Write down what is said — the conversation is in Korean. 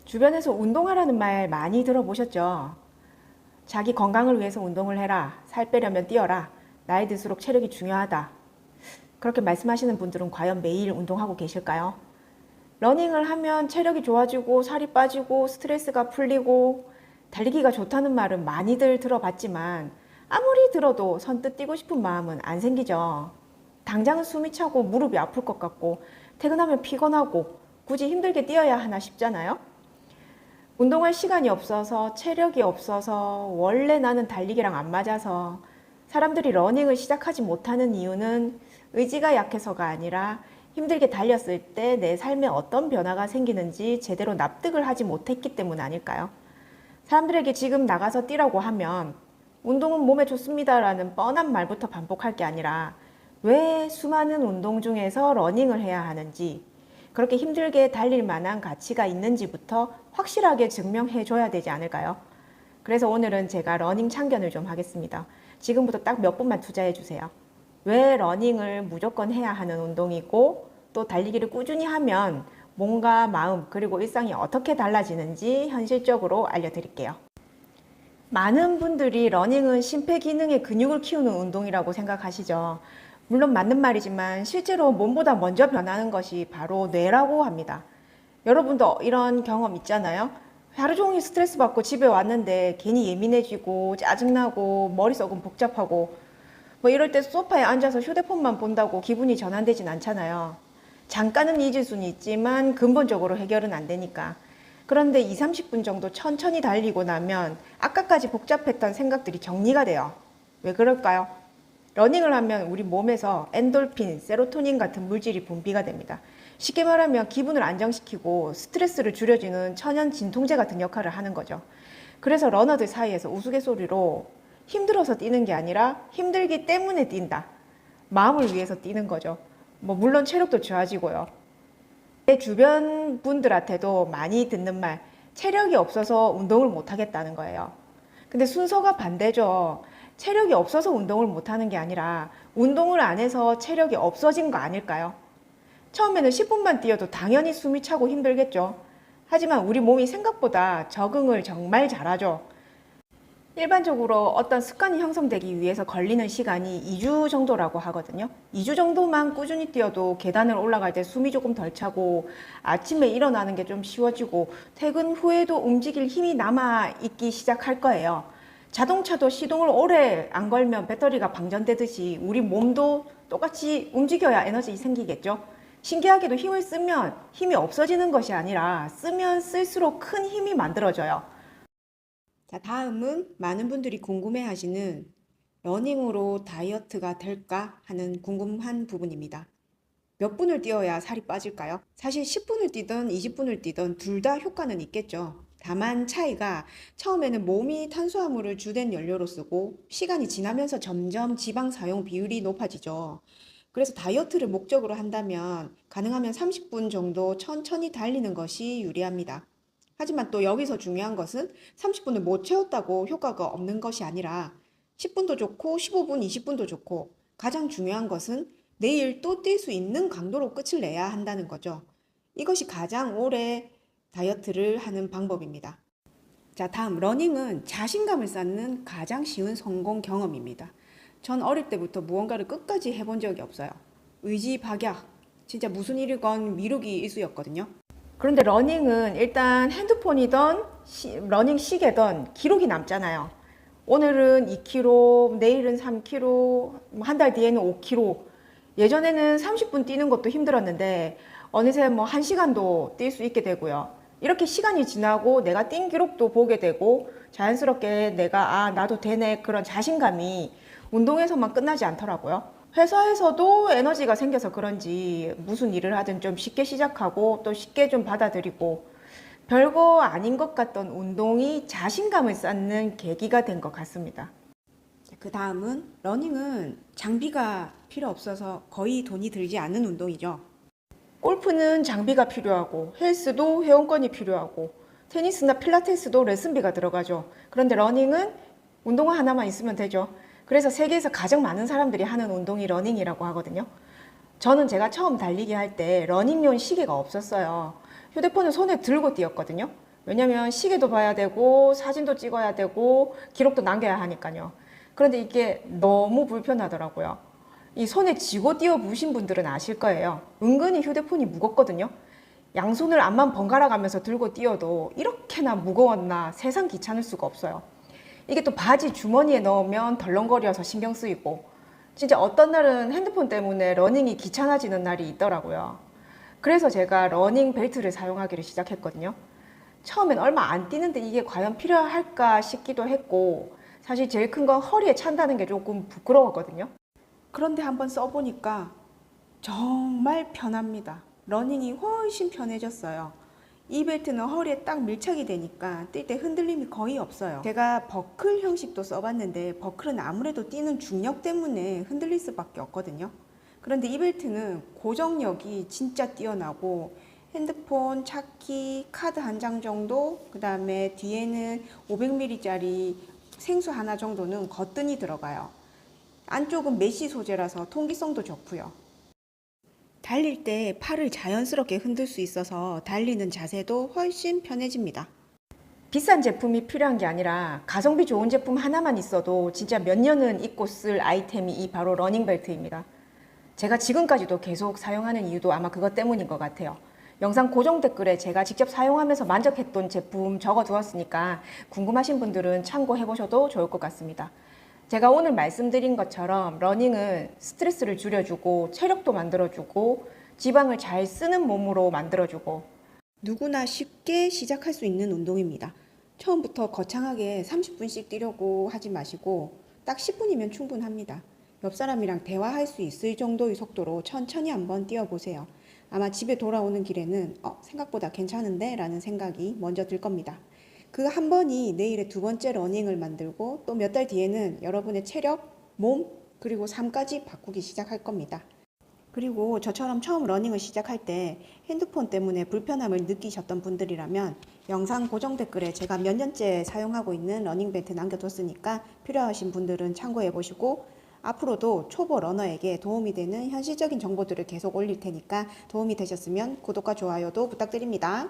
주변에서 운동하라는 말 많이 들어보셨죠? 자기 건강을 위해서 운동을 해라. 살 빼려면 뛰어라. 나이 들수록 체력이 중요하다. 그렇게 말씀하시는 분들은 과연 매일 운동하고 계실까요? 러닝을 하면 체력이 좋아지고 살이 빠지고 스트레스가 풀리고 달리기가 좋다는 말은 많이들 들어봤지만 아무리 들어도 선뜻 뛰고 싶은 마음은 안 생기죠. 당장은 숨이 차고 무릎이 아플 것 같고 퇴근하면 피곤하고 굳이 힘들게 뛰어야 하나 싶잖아요. 운동할 시간이 없어서 체력이 없어서 원래 나는 달리기랑 안 맞아서 사람들이 러닝을 시작하지 못하는 이유는 의지가 약해서가 아니라 힘들게 달렸을 때 내 삶에 어떤 변화가 생기는지 제대로 납득을 하지 못했기 때문 아닐까요? 사람들에게 지금 나가서 뛰라고 하면 운동은 몸에 좋습니다라는 뻔한 말부터 반복할 게 아니라 왜 수많은 운동 중에서 러닝을 해야 하는지, 그렇게 힘들게 달릴 만한 가치가 있는지부터 확실하게 증명해 줘야 되지 않을까요? 그래서 오늘은 제가 러닝 참견을 좀 하겠습니다. 지금부터 딱 몇 분만 투자해 주세요. 왜 러닝을 무조건 해야 하는 운동이고 또 달리기를 꾸준히 하면 몸과 마음 그리고 일상이 어떻게 달라지는지 현실적으로 알려드릴게요. 많은 분들이 러닝은 심폐기능의 근육을 키우는 운동이라고 생각하시죠. 물론 맞는 말이지만 실제로 몸보다 먼저 변하는 것이 바로 뇌라고 합니다. 여러분도 이런 경험 있잖아요. 하루 종일 스트레스 받고 집에 왔는데 괜히 예민해지고 짜증나고 머릿속은 복잡하고 뭐 이럴 때 소파에 앉아서 휴대폰만 본다고 기분이 전환되진 않잖아요. 잠깐은 잊을 수는 있지만 근본적으로 해결은 안 되니까. 그런데 2, 30분 정도 천천히 달리고 나면 아까까지 복잡했던 생각들이 정리가 돼요. 왜 그럴까요? 러닝을 하면 우리 몸에서 엔돌핀, 세로토닌 같은 물질이 분비가 됩니다. 쉽게 말하면 기분을 안정시키고 스트레스를 줄여주는 천연 진통제 같은 역할을 하는 거죠. 그래서 러너들 사이에서 우스갯소리로 힘들어서 뛰는 게 아니라 힘들기 때문에 뛴다. 마음을 위해서 뛰는 거죠. 뭐 물론 체력도 좋아지고요. 내 주변 분들한테도 많이 듣는 말, 체력이 없어서 운동을 못 하겠다는 거예요. 근데 순서가 반대죠. 체력이 없어서 운동을 못 하는 게 아니라 운동을 안 해서 체력이 없어진 거 아닐까요? 처음에는 10분만 뛰어도 당연히 숨이 차고 힘들겠죠. 하지만 우리 몸이 생각보다 적응을 정말 잘하죠. 일반적으로 어떤 습관이 형성되기 위해서 걸리는 시간이 2주 정도라고 하거든요. 2주 정도만 꾸준히 뛰어도 계단을 올라갈 때 숨이 조금 덜 차고 아침에 일어나는 게 좀 쉬워지고 퇴근 후에도 움직일 힘이 남아 있기 시작할 거예요. 자동차도 시동을 오래 안 걸면 배터리가 방전되듯이 우리 몸도 똑같이 움직여야 에너지 생기겠죠. 신기하게도 힘을 쓰면 힘이 없어지는 것이 아니라 쓰면 쓸수록 큰 힘이 만들어져요. 자, 다음은 많은 분들이 궁금해하시는 러닝으로 다이어트가 될까 하는 궁금한 부분입니다. 몇 분을 뛰어야 살이 빠질까요? 사실 10분을 뛰든 20분을 뛰든 둘 다 효과는 있겠죠. 다만 차이가 처음에는 몸이 탄수화물을 주된 연료로 쓰고 시간이 지나면서 점점 지방 사용 비율이 높아지죠. 그래서 다이어트를 목적으로 한다면 가능하면 30분 정도 천천히 달리는 것이 유리합니다. 하지만 또 여기서 중요한 것은 30분을 못 채웠다고 효과가 없는 것이 아니라 10분도 좋고 15분, 20분도 좋고 가장 중요한 것은 내일 또 뛸 수 있는 강도로 끝을 내야 한다는 거죠. 이것이 가장 오래 다이어트를 하는 방법입니다. 자, 다음 러닝은 자신감을 쌓는 가장 쉬운 성공 경험입니다. 전 어릴 때부터 무언가를 끝까지 해본 적이 없어요. 의지박약, 진짜 무슨 일이건 미루기 일쑤였거든요. 그런데 러닝은 일단 핸드폰이든 러닝 시계든 기록이 남잖아요. 오늘은 2km, 내일은 3km, 한 달 뒤에는 5km. 예전에는 30분 뛰는 것도 힘들었는데 어느새 뭐 1시간도 뛸 수 있게 되고요. 이렇게 시간이 지나고 내가 뛴 기록도 보게 되고 자연스럽게 내가 나도 되네 그런 자신감이 운동에서만 끝나지 않더라고요. 회사에서도 에너지가 생겨서 그런지 무슨 일을 하든 좀 쉽게 시작하고 또 쉽게 좀 받아들이고 별거 아닌 것 같던 운동이 자신감을 쌓는 계기가 된 것 같습니다. 그 다음은 러닝은 장비가 필요 없어서 거의 돈이 들지 않는 운동이죠. 골프는 장비가 필요하고 헬스도 회원권이 필요하고 테니스나 필라테스도 레슨비가 들어가죠. 그런데 러닝은 운동화 하나만 있으면 되죠. 그래서 세계에서 가장 많은 사람들이 하는 운동이 러닝이라고 하거든요. 저는 제가 처음 달리기 할 때 러닝용 시계가 없었어요. 휴대폰을 손에 들고 뛰었거든요. 왜냐면 시계도 봐야 되고 사진도 찍어야 되고 기록도 남겨야 하니까요. 그런데 이게 너무 불편하더라고요. 이 손에 쥐고 뛰어 보신 분들은 아실 거예요. 은근히 휴대폰이 무겁거든요. 양손을 앞만 번갈아 가면서 들고 뛰어도 이렇게나 무거웠나 세상 귀찮을 수가 없어요. 이게 또 바지 주머니에 넣으면 덜렁거려서 신경 쓰이고, 진짜 어떤 날은 핸드폰 때문에 러닝이 귀찮아지는 날이 있더라고요. 그래서 제가 러닝 벨트를 사용하기를 시작했거든요. 처음엔 얼마 안 뛰는데 이게 과연 필요할까 싶기도 했고, 사실 제일 큰 건 허리에 찬다는 게 조금 부끄러웠거든요. 그런데 한번 써보니까 정말 편합니다. 러닝이 훨씬 편해졌어요. 이 벨트는 허리에 딱 밀착이 되니까 뛸 때 흔들림이 거의 없어요. 제가 버클 형식도 써봤는데 버클은 아무래도 뛰는 중력 때문에 흔들릴 수밖에 없거든요. 그런데 이 벨트는 고정력이 진짜 뛰어나고 핸드폰, 차키, 카드 한 장 정도, 그 다음에 뒤에는 500ml짜리 생수 하나 정도는 거뜬히 들어가요. 안쪽은 메쉬 소재라서 통기성도 좋고요. 달릴 때 팔을 자연스럽게 흔들 수 있어서 달리는 자세도 훨씬 편해집니다. 비싼 제품이 필요한 게 아니라 가성비 좋은 제품 하나만 있어도 진짜 몇 년은 입고 쓸 아이템이 이 바로 러닝벨트입니다. 제가 지금까지도 계속 사용하는 이유도 아마 그것 때문인 것 같아요. 영상 고정 댓글에 제가 직접 사용하면서 만족했던 제품 적어두었으니까 궁금하신 분들은 참고해보셔도 좋을 것 같습니다. 제가 오늘 말씀드린 것처럼 러닝은 스트레스를 줄여주고 체력도 만들어주고 지방을 잘 쓰는 몸으로 만들어주고 누구나 쉽게 시작할 수 있는 운동입니다. 처음부터 거창하게 30분씩 뛰려고 하지 마시고 딱 10분이면 충분합니다. 옆 사람이랑 대화할 수 있을 정도의 속도로 천천히 한번 뛰어보세요. 아마 집에 돌아오는 길에는 생각보다 괜찮은데? 라는 생각이 먼저 들 겁니다. 그 한 번이 내일의 두 번째 러닝을 만들고 또 몇 달 뒤에는 여러분의 체력, 몸, 그리고 삶까지 바꾸기 시작할 겁니다. 그리고 저처럼 처음 러닝을 시작할 때 핸드폰 때문에 불편함을 느끼셨던 분들이라면 영상 고정 댓글에 제가 몇 년째 사용하고 있는 러닝벨트 남겨뒀으니까 필요하신 분들은 참고해 보시고, 앞으로도 초보 러너에게 도움이 되는 현실적인 정보들을 계속 올릴 테니까 도움이 되셨으면 구독과 좋아요도 부탁드립니다.